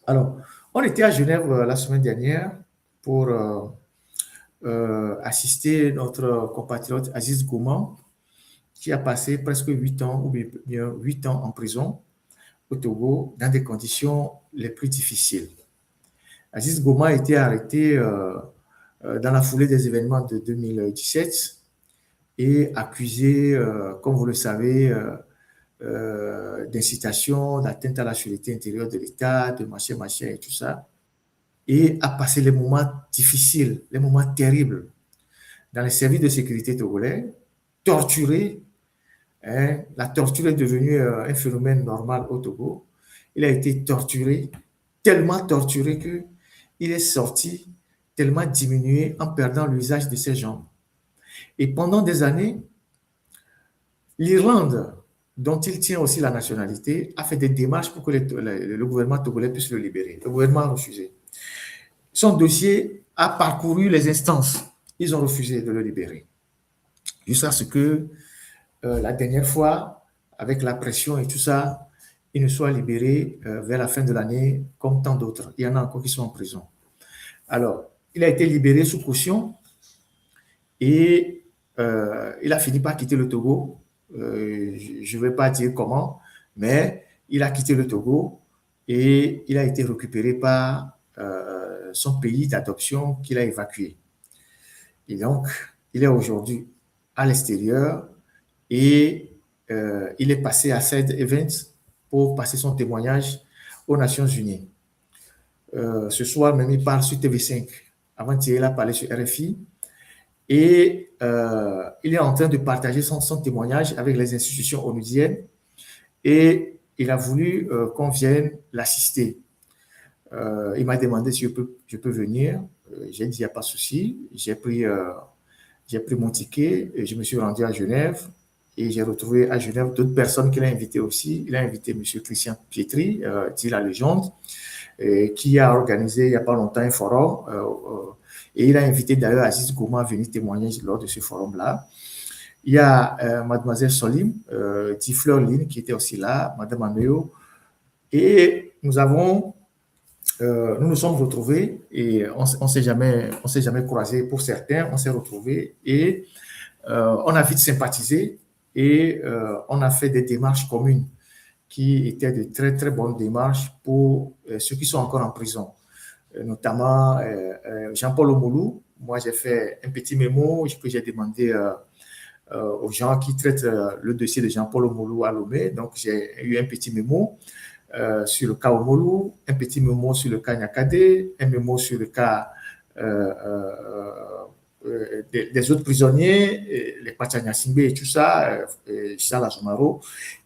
Alors, on était à Genève la semaine dernière pour assister notre compatriote Aziz Gouman, qui a passé presque 8 ans, ou bien 8 ans en prison au Togo, dans des conditions les plus difficiles. Aziz Gouman a été arrêté dans la foulée des événements de 2017 et accusé, comme vous le savez, d'incitation, d'atteinte à la sécurité intérieure de l'État, de machin, machin et tout ça, et a passé les moments difficiles, les moments terribles dans les services de sécurité togolais, torturé. Hein, la torture est devenue un phénomène normal au Togo. Il a été tellement torturé qu'il est sorti tellement diminué en perdant l'usage de ses jambes. Et pendant des années, l'Irlande, dont il tient aussi la nationalité, a fait des démarches pour que le gouvernement togolais puisse le libérer. Le gouvernement a refusé. Son dossier a parcouru les instances. Ils ont refusé de le libérer. Jusqu'à ce que la dernière fois, avec la pression et tout ça, il ne soit libéré vers la fin de l'année comme tant d'autres. Il y en a encore qui sont en prison. Alors, il a été libéré sous caution et il a fini par quitter le Togo. Je ne vais pas dire comment, mais il a quitté le Togo et il a été récupéré par son pays d'adoption qu'il a évacué. Et donc, il est aujourd'hui à l'extérieur et il est passé à Side Events pour passer son témoignage aux Nations Unies. Ce soir même, il parle sur TV5. Avant-hier, il a parlé sur RFI et il est en train de partager son témoignage avec les institutions onusiennes et il a voulu qu'on vienne l'assister. Il m'a demandé si je peux venir. J'ai dit, il n'y a pas de souci. J'ai pris mon ticket et je me suis rendu à Genève et j'ai retrouvé à Genève d'autres personnes qu'il a invitées aussi. Il a invité M. Christian Pietri, dit la légende, qui a organisé il n'y a pas longtemps un forum et il a invité d'ailleurs Aziz Gouman à venir témoigner lors de ce forum-là. Il y a mademoiselle Solim, dit Fleur Line, qui était aussi là, madame Ameo, et nous nous sommes retrouvés et on ne s'est jamais croisés pour certains, on s'est retrouvés et on a vite sympathisé et on a fait des démarches communes qui étaient de très très bonnes démarches pour ceux qui sont encore en prison, notamment Jean-Paul Omolou. Moi, j'ai fait un petit mémo que j'ai demandé aux gens qui traitent le dossier de Jean-Paul Omolou à Lomé. Donc, j'ai eu un petit mémo sur le cas Omolou, un petit mémo sur le cas Nyakade, un mémo sur le cas des autres prisonniers, les Pachanyasingbe et tout ça, Charles Azumaro.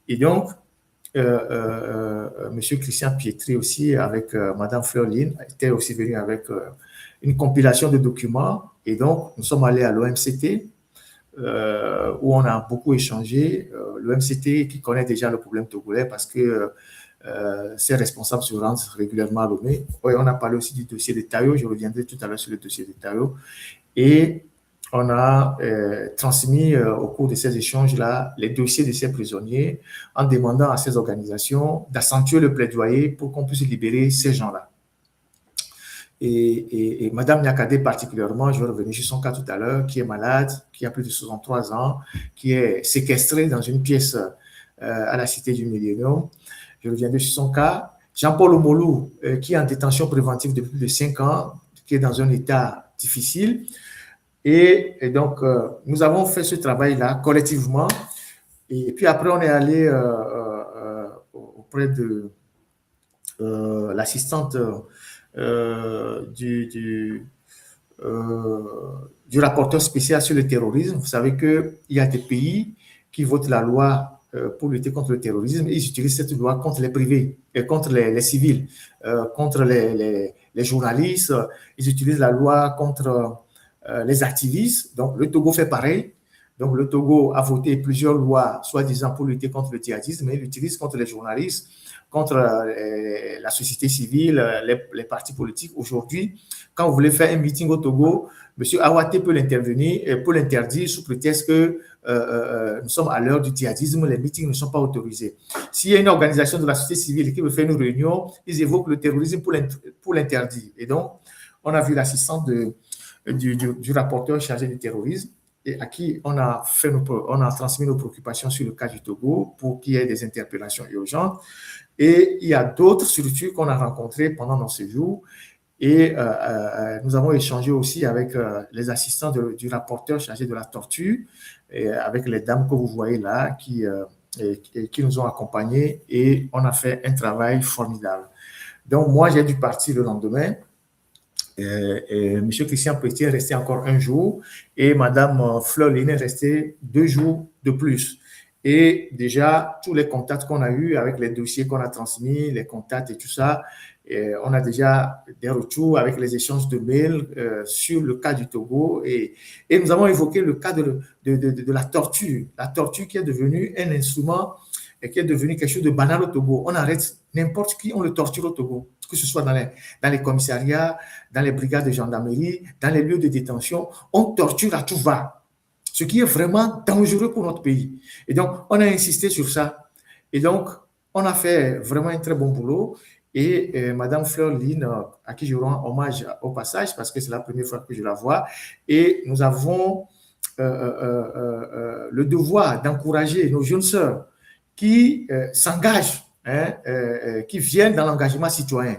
Et donc, M. Christian Pietri aussi, avec Mme Fleurline, était aussi venu avec une compilation de documents. Et donc, nous sommes allés à l'OMCT, où on a beaucoup échangé. L'OMCT qui connaît déjà le problème togolais parce que ses responsables se rendent régulièrement à Lomé. Ouais, on a parlé aussi du dossier de Tayo, je reviendrai tout à l'heure sur le dossier de Tayo. Et on a transmis au cours de ces échanges-là les dossiers de ces prisonniers en demandant à ces organisations d'accentuer le plaidoyer pour qu'on puisse libérer ces gens-là. Et Mme Nyakade particulièrement, je vais revenir sur son cas tout à l'heure, qui est malade, qui a plus de 63 ans, qui est séquestrée dans une pièce à la Cité du Millénium. Je reviendrai sur son cas. Jean-Paul Omolou, qui est en détention préventive depuis plus de 5 ans, qui est dans un état difficile. Et donc, nous avons fait ce travail-là collectivement. Et puis après, on est allé auprès de l'assistante du rapporteur spécial sur le terrorisme. Vous savez qu'il y a des pays qui votent la loi pour lutter contre le terrorisme. Ils utilisent cette loi contre les privés, et contre les civils, contre les journalistes. Ils utilisent la loi contre les activistes. Donc, le Togo fait pareil. Donc, le Togo a voté plusieurs lois, soi-disant pour lutter contre le djihadisme, mais il l'utilise contre les journalistes, contre la société civile, les partis politiques. Aujourd'hui, quand vous voulez faire un meeting au Togo, M. Aouaté peut l'interdire sous prétexte que nous sommes à l'heure du djihadisme, les meetings ne sont pas autorisés. S'il y a une organisation de la société civile qui veut faire une réunion, ils évoquent le terrorisme pour l'interdire. Et donc, on a vu l'assistante du rapporteur chargé du terrorisme et à qui on a transmis nos préoccupations sur le cas du Togo pour qu'il y ait des interpellations urgentes. Et il y a d'autres structures qu'on a rencontrées pendant nos séjours. Et nous avons échangé aussi avec les assistants du rapporteur chargé de la torture, et avec les dames que vous voyez là, qui nous ont accompagnés, et on a fait un travail formidable. Donc, moi, j'ai dû partir le lendemain. M. Christian Petit est resté encore un jour et Mme Fleur Linet est restée 2 jours de plus. Et déjà, tous les contacts qu'on a eus avec les dossiers qu'on a transmis, les contacts et tout ça, on a déjà des retours avec les échanges de mails sur le cas du Togo. Et nous avons évoqué le cas de la torture. La torture qui est devenue un instrument et qui est devenu quelque chose de banal au Togo. On arrête n'importe qui, on le torture au Togo, que ce soit dans les commissariats, dans les brigades de gendarmerie, dans les lieux de détention. On torture à tout va, ce qui est vraiment dangereux pour notre pays. Et donc, on a insisté sur ça. Et donc, on a fait vraiment un très bon boulot. Et Mme Fleur Line, à qui je rends hommage au passage, parce que c'est la première fois que je la vois, et nous avons le devoir d'encourager nos jeunes sœurs qui s'engagent, qui viennent dans l'engagement citoyen.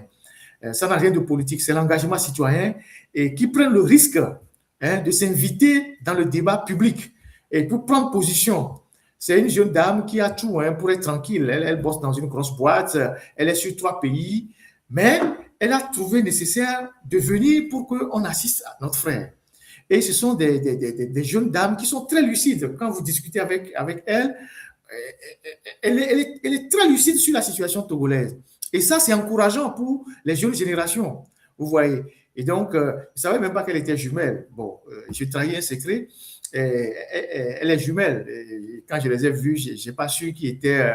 Ça n'a rien de politique, c'est l'engagement citoyen et qui prennent le risque de s'inviter dans le débat public et pour prendre position. C'est une jeune dame qui a tout pour être tranquille. Elle bosse dans une grosse boîte, elle est sur 3 pays, mais elle a trouvé nécessaire de venir pour qu'on assiste à notre frère. Et ce sont des jeunes dames qui sont très lucides. Quand vous discutez avec elle, elle est très lucide sur la situation togolaise. Et ça, c'est encourageant pour les jeunes générations, vous voyez. Et donc, je ne savais même pas qu'elle était jumelle. Bon, je trahis un secret. Elle est jumelle. Et quand je les ai vues, je n'ai pas su qui était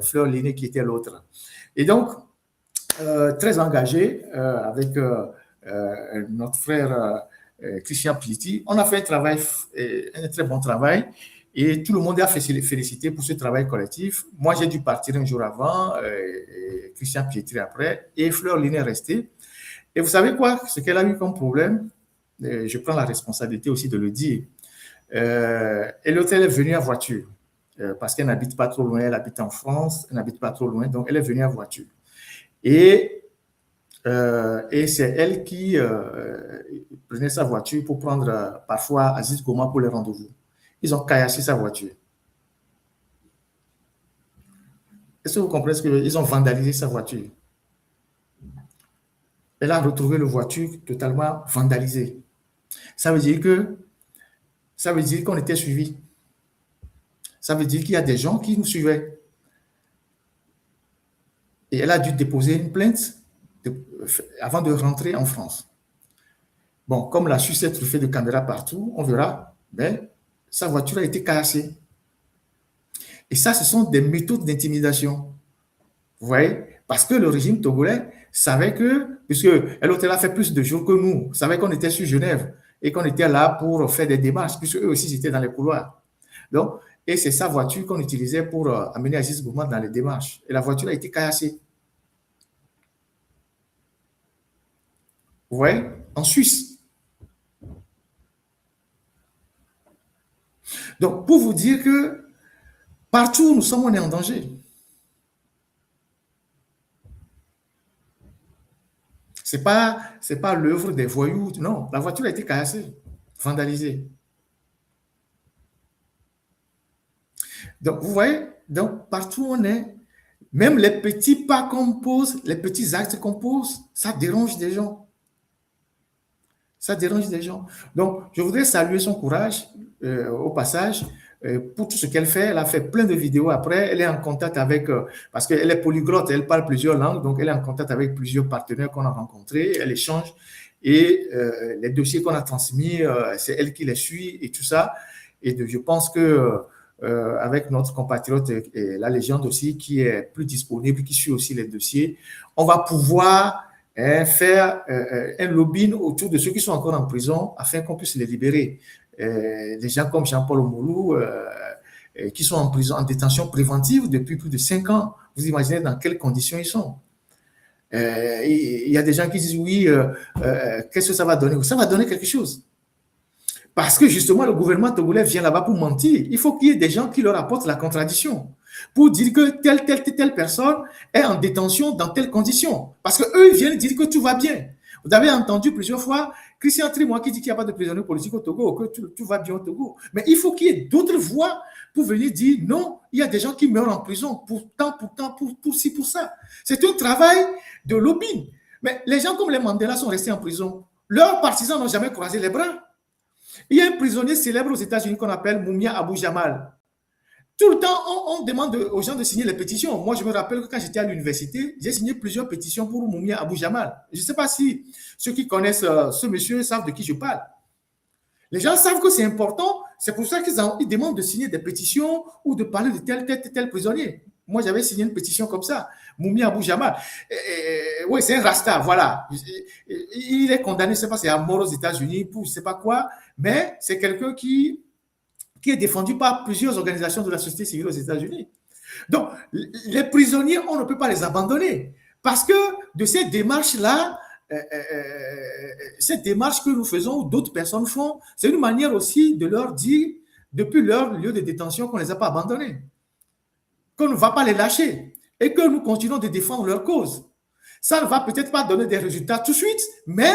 Fleur Linet, qui était l'autre. Et donc, très engagée avec notre frère Christian Pliti, on a fait un très bon travail. Et tout le monde a félicité pour ce travail collectif. Moi, j'ai dû partir un jour avant, Christian Pietri après, et Fleur Linet est restée. Et vous savez quoi? Ce qu'elle a eu comme problème, je prends la responsabilité aussi de le dire. Elle est venue à voiture, parce qu'elle n'habite pas trop loin, elle habite en France, elle n'habite pas trop loin, donc elle est venue à voiture. Et c'est elle qui prenait sa voiture pour prendre parfois Aziz Goma pour les rendez-vous. Ils ont caillassé sa voiture. Est-ce que vous comprenez ce que je veux dire? Ils ont vandalisé sa voiture. Elle a retrouvé la voiture totalement vandalisée. Ça veut dire qu'on était suivi. Ça veut dire qu'il y a des gens qui nous suivaient. Et elle a dû déposer une plainte avant de rentrer en France. Bon, comme la Suisse est truffée de caméras partout, on verra, mais sa voiture a été cassée. Et ça, ce sont des méthodes d'intimidation. Vous voyez? Parce que le régime togolais savait que, puisque elle a fait plus de jours que nous, savait qu'on était sur Genève et qu'on était là pour faire des démarches, puisque eux aussi étaient dans les couloirs. Donc, et c'est sa voiture qu'on utilisait pour amener Aziz Goma dans les démarches. Et la voiture a été caillassée. Vous voyez? En Suisse. Donc, pour vous dire que partout où nous sommes, on est en danger. Ce n'est pas l'œuvre des voyous. Non, la voiture a été caillassée, vandalisée. Donc, vous voyez, donc partout où on est, même les petits pas qu'on pose, les petits actes qu'on pose, ça dérange des gens. Ça dérange des gens. Donc, je voudrais saluer son courage au passage pour tout ce qu'elle fait. Elle a fait plein de vidéos après. Elle est en contact avec, parce qu'elle est polyglotte, elle parle plusieurs langues, donc elle est en contact avec plusieurs partenaires qu'on a rencontrés. Elle échange et les dossiers qu'on a transmis, c'est elle qui les suit et tout ça. Et je pense que avec notre compatriote et la légende aussi, qui est plus disponible, qui suit aussi les dossiers, on va pouvoir faire un lobbying autour de ceux qui sont encore en prison afin qu'on puisse les libérer. Des gens comme Jean-Paul Oumoulou, qui sont en prison, en détention préventive depuis plus de 5 ans. Vous imaginez dans quelles conditions ils sont. Il y a des gens qui disent oui, qu'est-ce que ça va donner? Ça va donner quelque chose. Parce que justement, le gouvernement togolais vient là-bas pour mentir. Il faut qu'il y ait des gens qui leur apportent la contradiction pour dire que telle personne est en détention dans telles conditions. Parce qu'eux, ils viennent dire que tout va bien. Vous avez entendu plusieurs fois Christian Trimois qui dit qu'il n'y a pas de prisonniers politiques au Togo, que tout va bien au Togo. Mais il faut qu'il y ait d'autres voix pour venir dire non, il y a des gens qui meurent en prison pour ci, pour ça. C'est un travail de lobbying. Mais les gens comme les Mandela sont restés en prison. Leurs partisans n'ont jamais croisé les bras. Il y a un prisonnier célèbre aux États-Unis qu'on appelle Mumia Abu Jamal. Tout le temps, on demande aux gens de signer les pétitions. Moi, je me rappelle que quand j'étais à l'université, j'ai signé plusieurs pétitions pour Mumia Abu Jamal. Je ne sais pas si ceux qui connaissent ce monsieur savent de qui je parle. Les gens savent que c'est important. C'est pour ça qu'ils demandent de signer des pétitions ou de parler de tel prisonnier. Moi, j'avais signé une pétition comme ça. Mumia Abu Jamal. Oui, c'est un rasta, voilà. Il est condamné, je ne sais pas, c'est à mort aux États-Unis pour je ne sais pas quoi, mais c'est quelqu'un qui est défendu par plusieurs organisations de la société civile aux États-Unis. Donc, les prisonniers, on ne peut pas les abandonner. Parce que de cette démarche-là, cette démarche que nous faisons ou d'autres personnes font, c'est une manière aussi de leur dire, depuis leur lieu de détention, qu'on ne les a pas abandonnés, qu'on ne va pas les lâcher et que nous continuons de défendre leur cause. Ça ne va peut-être pas donner des résultats tout de suite, mais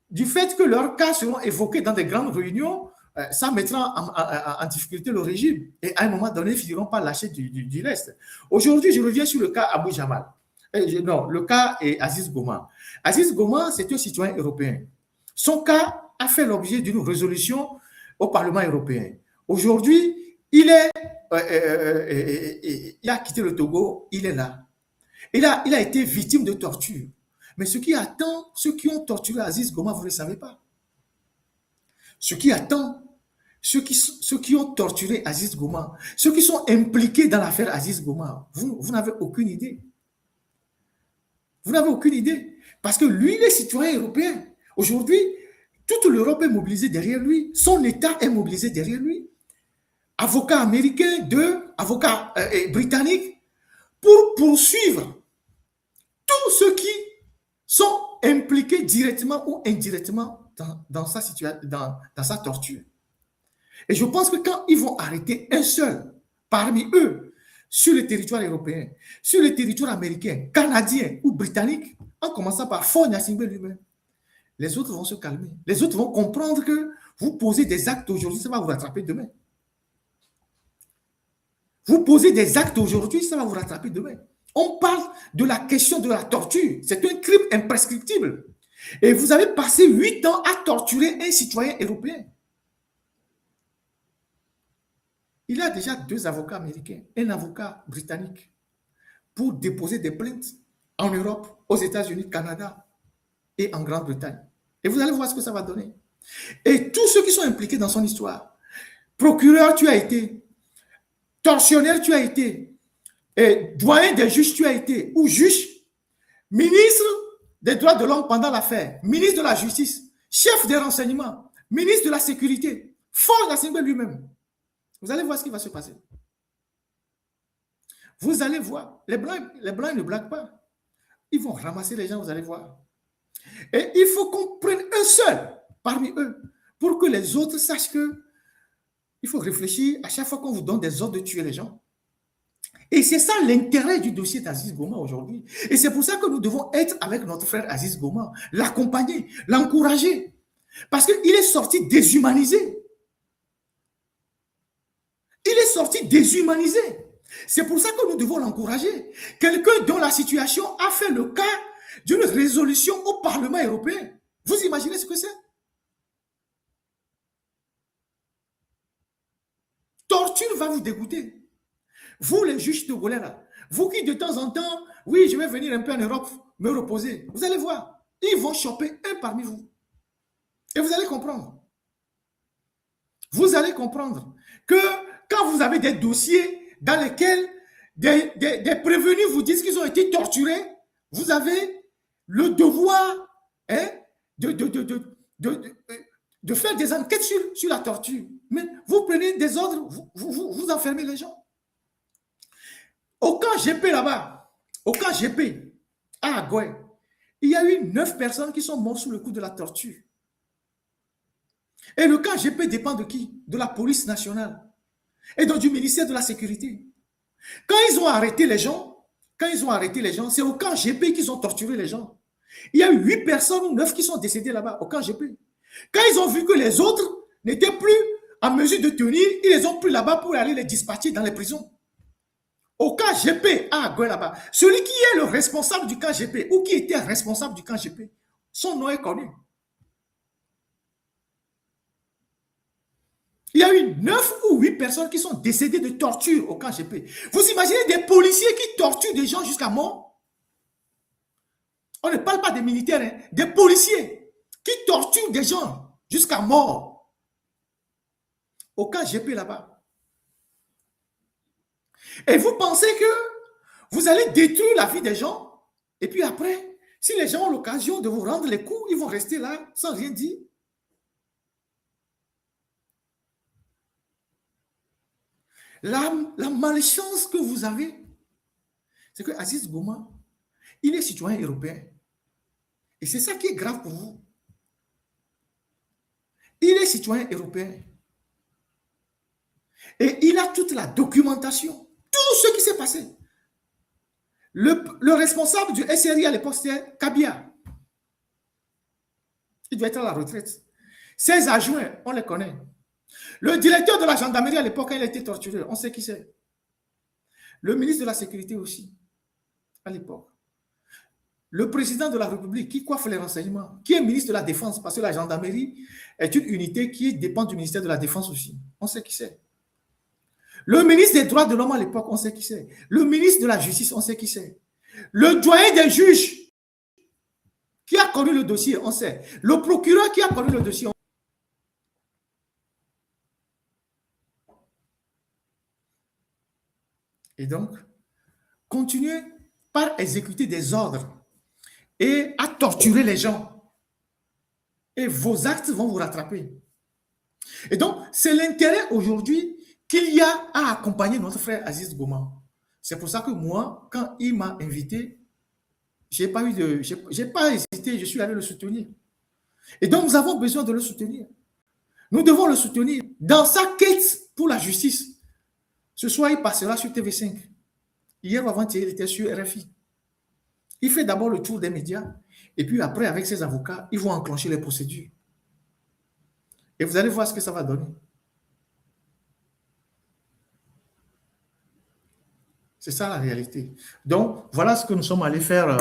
du fait que leurs cas seront évoqués dans des grandes réunions, ça mettra en difficulté le régime. Et à un moment donné, ils ne finiront pas lâcher du reste. Aujourd'hui, je reviens sur le cas Abu Jamal. Non, le cas est Aziz Goma. Aziz Goma, c'est un citoyen européen. Son cas a fait l'objet d'une résolution au Parlement européen. Aujourd'hui, il a quitté le Togo, il est là. Il a été victime de torture. Mais ce qui attend ceux qui ont torturé Aziz Goma, vous ne le savez pas. Ce qui attend ceux qui ont torturé Aziz Goma, ceux qui sont impliqués dans l'affaire Aziz Goma, vous n'avez aucune idée. Vous n'avez aucune idée. Parce que lui, il est citoyen européen. Aujourd'hui, toute l'Europe est mobilisée derrière lui. Son État est mobilisé derrière lui. Avocats américains, avocats britanniques, pour poursuivre tous ceux qui sont impliqués directement ou indirectement dans sa torture. Et je pense que quand ils vont arrêter un seul parmi eux sur le territoire européen, sur le territoire américain, canadien ou britannique, en commençant par Faure Gnassingbé lui-même, les autres vont se calmer. Les autres vont comprendre que vous posez des actes aujourd'hui, ça va vous rattraper demain. Vous posez des actes aujourd'hui, ça va vous rattraper demain. On parle de la question de la torture. C'est un crime imprescriptible. Et vous avez passé 8 ans à torturer un citoyen européen. Il a déjà 2 avocats américains, un avocat britannique, pour déposer des plaintes en Europe, aux États-Unis, Canada et en Grande-Bretagne. Et vous allez voir ce que ça va donner. Et tous ceux qui sont impliqués dans son histoire, procureur, tu as été, tortionnaire, tu as été, et doyen des juges, tu as été, ou juge, ministre des droits de l'homme pendant l'affaire, ministre de la justice, chef des renseignements, ministre de la sécurité, Faure Gnassingbé lui-même. Vous allez voir ce qui va se passer. Vous allez voir. Les Blancs ne blaguent pas. Ils vont ramasser les gens, vous allez voir. Et il faut qu'on prenne un seul parmi eux pour que les autres sachent que il faut réfléchir à chaque fois qu'on vous donne des ordres de tuer les gens. Et c'est ça l'intérêt du dossier d'Aziz Goma aujourd'hui. Et c'est pour ça que nous devons être avec notre frère Aziz Goma, l'accompagner, l'encourager. Parce qu'il est sorti déshumanisé. Il est sorti déshumanisé. C'est pour ça que nous devons l'encourager. Quelqu'un dont la situation a fait le cas d'une résolution au Parlement européen. Vous imaginez ce que c'est? Torture va vous dégoûter. Vous, les juges togolais, là, vous qui de temps en temps, oui, je vais venir un peu en Europe me reposer. Vous allez voir, ils vont choper un parmi vous. Et vous allez comprendre. Vous allez comprendre. que quand vous avez des dossiers dans lesquels des prévenus vous disent qu'ils ont été torturés, vous avez le devoir hein, de, de, de, de, de, de faire des enquêtes sur la torture. Mais vous prenez des ordres, vous enfermez les gens. Au camp GP là-bas, au camp GP, à Agoué, il y a eu 9 personnes qui sont mortes sous le coup de la torture. Et le camp GP dépend de qui? De la police nationale et donc du ministère de la Sécurité. Quand ils ont arrêté les gens, c'est au camp GP qu'ils ont torturé les gens. Il y a eu 8 personnes ou 9 qui sont décédées là-bas, au camp GP. Quand ils ont vu que les autres n'étaient plus en mesure de tenir, ils les ont pris là-bas pour aller les dispatcher dans les prisons. Au camp GP, à Agoué là-bas, celui qui est le responsable du camp GP ou qui était responsable du camp GP, son nom est connu. Il y a eu 9 ou 8 personnes qui sont décédées de torture au camp GP. Vous imaginez des policiers qui torturent des gens jusqu'à mort? On ne parle pas des militaires, hein, des policiers qui torturent des gens jusqu'à mort au camp GP là-bas. Et vous pensez que vous allez détruire la vie des gens et puis après, si les gens ont l'occasion de vous rendre les coups, ils vont rester là sans rien dire? La malchance que vous avez, c'est que Aziz Gouma, il est citoyen européen. Et c'est ça qui est grave pour vous. Il est citoyen européen. Et il a toute la documentation, tout ce qui s'est passé. Le responsable du SRI à l'époque, c'était Kabia. Il doit être à la retraite. Ses adjoints, on les connaît. Le directeur de la gendarmerie à l'époque, il a été torturé, on sait qui c'est. Le ministre de la Sécurité aussi, à l'époque. Le président de la République qui coiffe les renseignements, qui est ministre de la Défense, parce que la gendarmerie est une unité qui dépend du ministère de la Défense aussi. On sait qui c'est. Le ministre des Droits de l'Homme à l'époque, on sait qui c'est. Le ministre de la Justice, on sait qui c'est. Le doyen des juges qui a connu le dossier, on sait. Le procureur qui a connu le dossier, on sait. Et donc, continuez par exécuter des ordres et à torturer les gens. Et vos actes vont vous rattraper. Et donc, c'est l'intérêt aujourd'hui qu'il y a à accompagner notre frère Aziz Gouma. C'est pour ça que moi, quand il m'a invité, j'ai pas hésité, je suis allé le soutenir. Et donc, nous avons besoin de le soutenir. Nous devons le soutenir dans sa quête pour la justice. Ce soir, il passera sur TV5. Hier ou avant-hier, il était sur RFI. Il fait d'abord le tour des médias et puis après, avec ses avocats, ils vont enclencher les procédures. Et vous allez voir ce que ça va donner. C'est ça la réalité. Donc, voilà ce que nous sommes allés faire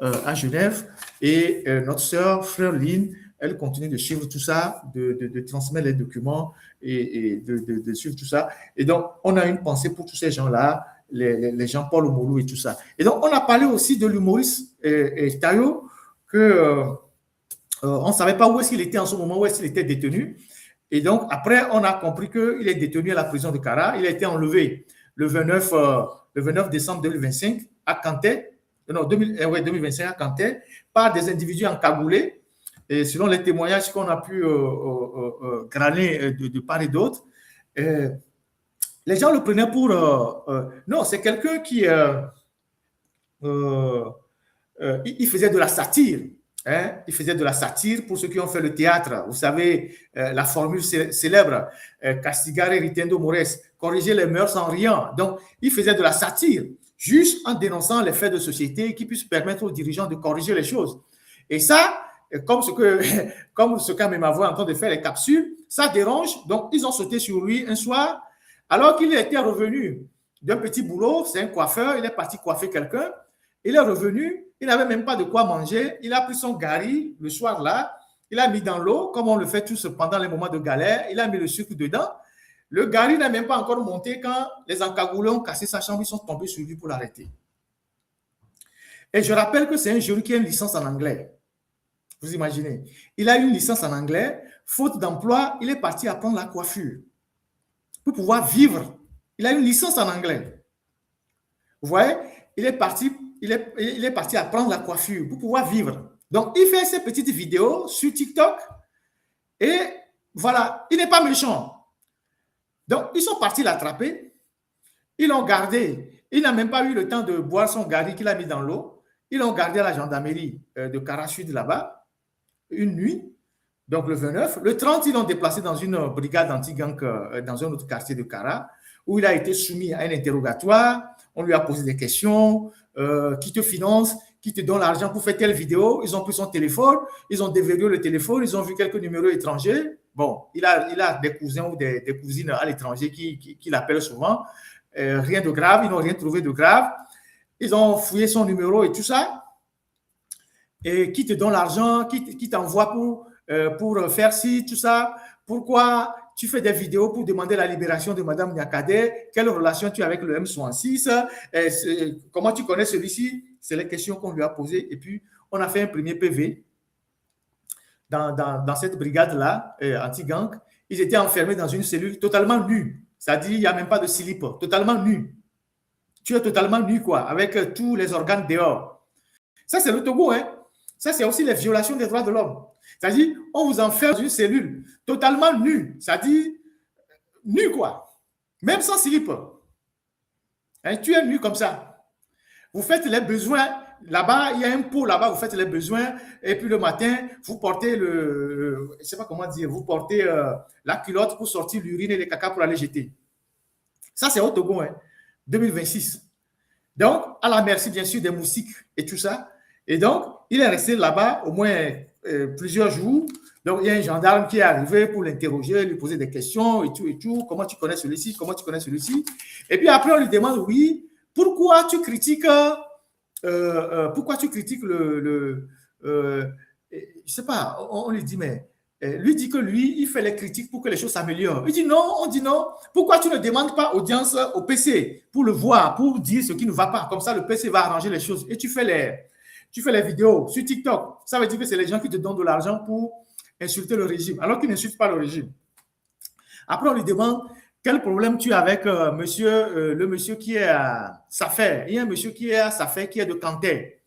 à Genève. Et notre sœur, frère Lynn, elle continue de suivre tout ça, de transmettre les documents et de suivre tout ça. Et donc, on a une pensée pour tous ces gens-là, les Jean-Paul Omolou et tout ça. Et donc, on a parlé aussi de l'humoriste Tayo, que on ne savait pas où est-ce qu'il était en ce moment, où est-ce qu'il était détenu. Et donc, après, on a compris qu'il est détenu à la prison de Kara. Il a été enlevé le 29 décembre 2025 à Kanté, non, 2025 à Kanté, par des individus encagoulés. Et selon les témoignages qu'on a pu graner de part et d'autre, les gens le prenaient pour... non, c'est quelqu'un qui... il faisait de la satire. Hein? Il faisait de la satire pour ceux qui ont fait le théâtre. Vous savez, la formule célèbre, castigare ritendo mores, corriger les mœurs en riant. Donc, il faisait de la satire, juste en dénonçant les faits de société qui puissent permettre aux dirigeants de corriger les choses. Et ça, comme ce qu'a Memavo en train de faire les capsules, ça dérange. Donc, ils ont sauté sur lui un soir, alors qu'il était revenu d'un petit boulot, c'est un coiffeur, il est parti coiffer quelqu'un, il est revenu, il n'avait même pas de quoi manger, il a pris son gari le soir là, il a mis dans l'eau, comme on le fait tous pendant les moments de galère, il a mis le sucre dedans. Le gari n'a même pas encore monté quand les encagoulés ont cassé sa chambre, ils sont tombés sur lui pour l'arrêter. Et je rappelle que c'est un jeune qui a une licence en anglais. Vous imaginez, il a une licence en anglais, faute d'emploi, il est parti apprendre la coiffure. pour pouvoir vivre. Il a une licence en anglais. Vous voyez, il est parti apprendre la coiffure pour pouvoir vivre. Donc, il fait ses petites vidéos sur TikTok et voilà, il n'est pas méchant. Donc, ils sont partis l'attraper. Ils l'ont gardé. Il n'a même pas eu le temps de boire son gari qu'il a mis dans l'eau. Ils l'ont gardé à la gendarmerie de Kara Sud là-bas, une nuit, donc le 29. Le 30, ils l'ont déplacé dans une brigade anti-gang dans un autre quartier de Kara, où il a été soumis à un interrogatoire. On lui a posé des questions. Qui te finance? Qui te donne l'argent pour faire telle vidéo? Ils ont pris son téléphone. Ils ont déverrouillé le téléphone. Ils ont vu quelques numéros étrangers. Bon, il a des cousins ou des cousines à l'étranger qui l'appellent souvent. Rien de grave. Ils n'ont rien trouvé de grave. Ils ont fouillé son numéro et tout ça. Et qui te donne l'argent? Qui t'envoie pour faire ci, tout ça? Pourquoi tu fais des vidéos pour demander la libération de Mme Niakate? Quelle relation tu as avec le M66? Comment tu connais celui-ci? C'est les questions qu'on lui a posées. Et puis, on a fait un premier PV dans cette brigade-là, anti-gang. Ils étaient enfermés dans une cellule totalement nue. C'est-à-dire, il n'y a même pas de slip. Totalement nu. Tu es totalement nu, quoi, avec tous les organes dehors. Ça, c'est le Togo, hein. Ça, c'est aussi les violations des droits de l'homme. C'est-à-dire, on vous enferme dans une cellule totalement nue. C'est-à-dire, nu, quoi. Même sans slip. Hein, tu es nu comme ça. Vous faites les besoins. Là-bas, il y a un pot là-bas, vous faites les besoins. Et puis le matin, vous portez je ne sais pas comment dire, vous portez la culotte pour sortir l'urine et les caca pour aller jeter. Ça, c'est au Togo, hein, 2026. Donc, à la merci, bien sûr, des moustiques et tout ça. Et donc, il est resté là-bas au moins plusieurs jours. Donc, il y a un gendarme qui est arrivé pour l'interroger, lui poser des questions et tout, et tout. Comment tu connais celui-ci? Comment tu connais celui-ci? Et puis après, on lui demande, oui, pourquoi tu critiques je sais pas, on lui dit, mais lui dit que lui, il fait les critiques pour que les choses s'améliorent. Il dit non, on dit non. Pourquoi tu ne demandes pas audience au PC pour le voir, pour dire ce qui ne va pas? Comme ça, le PC va arranger les choses. Et tu fais les vidéos sur TikTok. Ça veut dire que c'est les gens qui te donnent de l'argent pour insulter le régime, alors qu'ils n'insultent pas le régime. Après, on lui demande quel problème tu as avec le monsieur qui est à Safer. Il y a un monsieur qui est à Safer, qui est de Kanté.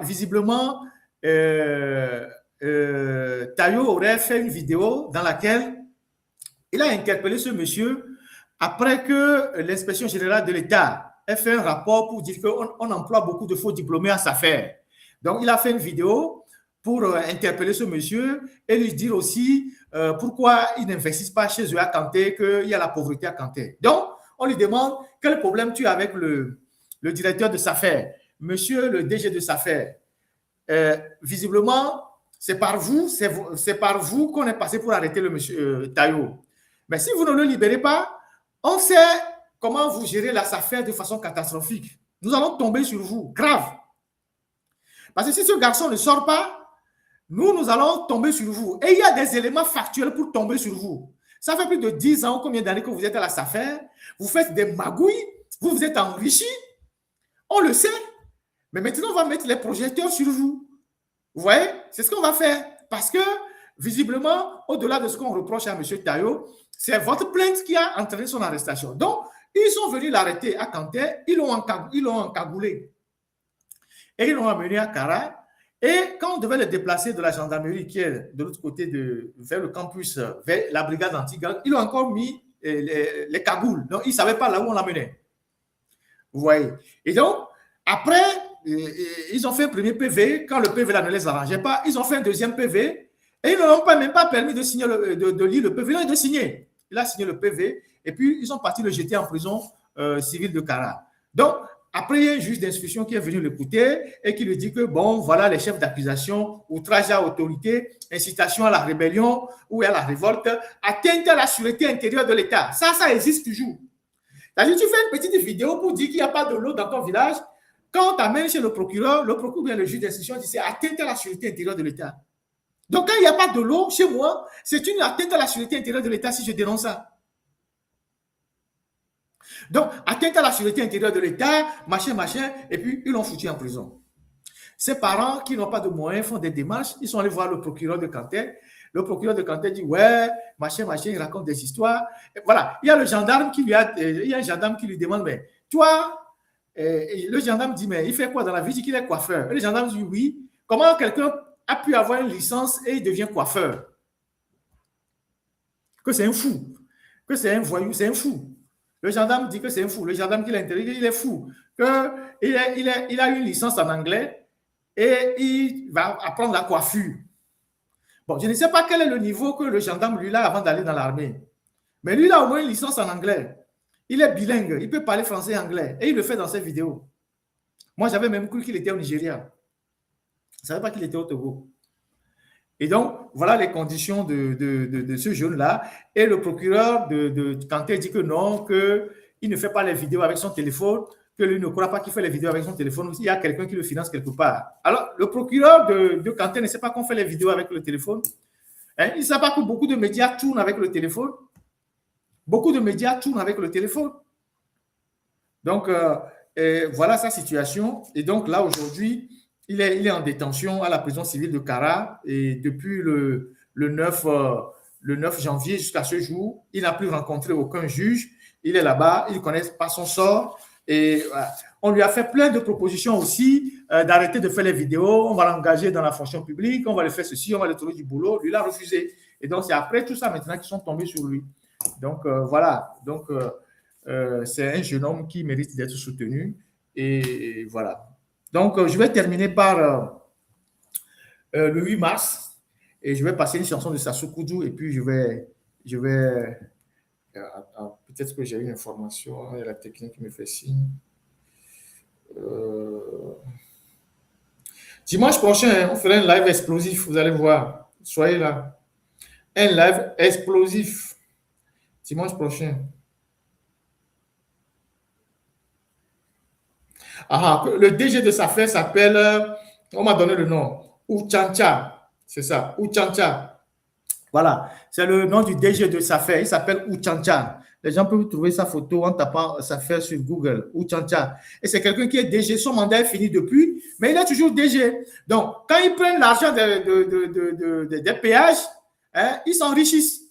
Visiblement, Tayo aurait fait une vidéo dans laquelle il a interpellé ce monsieur après que l'inspection générale de l'État ait fait un rapport pour dire qu'on emploie beaucoup de faux diplômés à Safer. Donc, il a fait une vidéo pour interpeller ce monsieur et lui dire aussi pourquoi ils n'investissent pas chez eux à Kanté, qu'il y a la pauvreté à Kanté. Donc, on lui demande quel problème tu as avec le directeur de Safer, monsieur le DG de Safer. Visiblement, c'est par vous qu'on est passé pour arrêter le monsieur Tayo. Mais si vous ne le libérez pas, on sait comment vous gérez la Safer de façon catastrophique. Nous allons tomber sur vous, grave. Parce que si ce garçon ne sort pas, nous allons tomber sur vous. Et il y a des éléments factuels pour tomber sur vous. Ça fait plus de 10 ans, combien d'années que vous êtes à la Safer, vous faites des magouilles, vous vous êtes enrichis, on le sait. Mais maintenant, on va mettre les projecteurs sur vous. Vous voyez? C'est ce qu'on va faire. Parce que, visiblement, au-delà de ce qu'on reproche à M. Tayo, c'est votre plainte qui a entraîné son arrestation. Donc, ils sont venus l'arrêter à Kanté, ils l'ont encagoulé. Et ils l'ont amené à Kara. Et quand on devait le déplacer de la gendarmerie qui est de l'autre côté vers le campus, vers la brigade anti-gang, ils ont encore mis les cagoules. Donc, ils ne savaient pas là où on l'amenait. Vous voyez? Et donc, après, ils ont fait un premier PV. Quand le PV là ne les arrangeait pas, ils ont fait un deuxième PV. Et ils ne l'ont même pas permis de signer de lire le PV, non, de signer. Il a signé le PV. Et puis, ils sont partis le jeter en prison civile de Kara. Donc, après, il y a un juge d'instruction qui est venu l'écouter et qui lui dit que, bon, voilà les chefs d'accusation, outrage à l'autorité, incitation à la rébellion ou à la révolte, atteinte à la sûreté intérieure de l'État. Ça existe toujours. C'est-à-dire, tu fais une petite vidéo pour dire qu'il n'y a pas de l'eau dans ton village. Quand on t'amène chez le procureur vient le juge d'instruction dit c'est atteinte à la sûreté intérieure de l'État. Donc, quand il n'y a pas de l'eau chez moi, c'est une atteinte à la sûreté intérieure de l'État si je dénonce ça. Donc, atteinte à la sûreté intérieure de l'État, machin, et puis ils l'ont foutu en prison. Ces parents qui n'ont pas de moyens font des démarches, ils sont allés voir le procureur de Kanté. Le procureur de Kanté dit, ouais, machin, machin, il raconte des histoires. Et voilà, il y a le gendarme qui lui il y a un gendarme qui lui demande, mais toi, et le gendarme dit, mais il fait quoi dans la vie? Il dit qu'il est coiffeur. Et le gendarme dit, oui. Comment quelqu'un a pu avoir une licence et il devient coiffeur? Que c'est un fou. Que c'est un voyou, c'est un fou. Le gendarme dit que c'est un fou. Le gendarme qui l'a interrogé, il est fou. Il a une licence en anglais et il va apprendre la coiffure. Bon, je ne sais pas quel est le niveau que le gendarme lui a avant d'aller dans l'armée. Mais lui, il a au moins une licence en anglais. Il est bilingue, il peut parler français et anglais. Et il le fait dans ses vidéos. Moi, j'avais même cru qu'il était au Nigeria. Je ne savais pas qu'il était au Togo. Et donc, voilà les conditions de ce jeune-là. Et le procureur de Kanté dit que non, qu'il ne fait pas les vidéos avec son téléphone, que lui ne croit pas qu'il fait les vidéos avec son téléphone. Il y a quelqu'un qui le finance quelque part. Alors, le procureur de Kanté ne sait pas qu'on fait les vidéos avec le téléphone. Hein? Il ne sait pas que beaucoup de médias tournent avec le téléphone. Beaucoup de médias tournent avec le téléphone. Donc, voilà sa situation. Et donc, là, aujourd'hui, il est en détention à la prison civile de Kara et depuis le 9 janvier jusqu'à ce jour, il n'a plus rencontré aucun juge. Il est là-bas, il ne connaît pas son sort. Et on lui a fait plein de propositions aussi d'arrêter de faire les vidéos. On va l'engager dans la fonction publique, on va le faire ceci, on va lui trouver du boulot. Lui, il a refusé. Et donc, c'est après tout ça maintenant qu'ils sont tombés sur lui. Donc, voilà. Donc, c'est un jeune homme qui mérite d'être soutenu. Et voilà. Donc, je vais terminer par le 8 mars et je vais passer une chanson de Sassou Koudou et puis je vais peut-être que j'ai une information, il y a la technique qui me fait signe. Dimanche prochain, on fera un live explosif, vous allez voir. Soyez là. Un live explosif. Dimanche prochain. Le DG de sa fête s'appelle, on m'a donné le nom, Ouchancha. C'est ça, Ouchancha. Voilà, c'est le nom du DG de sa fête. Il s'appelle Ouchancha. Les gens peuvent trouver sa photo en tapant sa fête sur Google, Ouchancha. Et c'est quelqu'un qui est DG. Son mandat est fini depuis, mais il est toujours DG. Donc, quand ils prennent l'argent des péages, hein, ils s'enrichissent.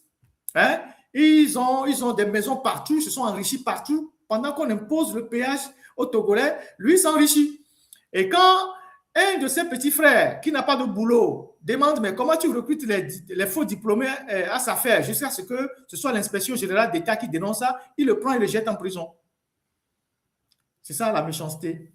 Hein? Ils ont des maisons partout, ils se sont enrichis partout. Pendant qu'on impose le péage au Togolais, lui s'enrichit. Et quand un de ses petits frères, qui n'a pas de boulot, demande, mais comment tu recrutes les faux diplômés à sa fête jusqu'à ce que ce soit l'inspection générale d'État qui dénonce ça, il le prend et le jette en prison. C'est ça la méchanceté.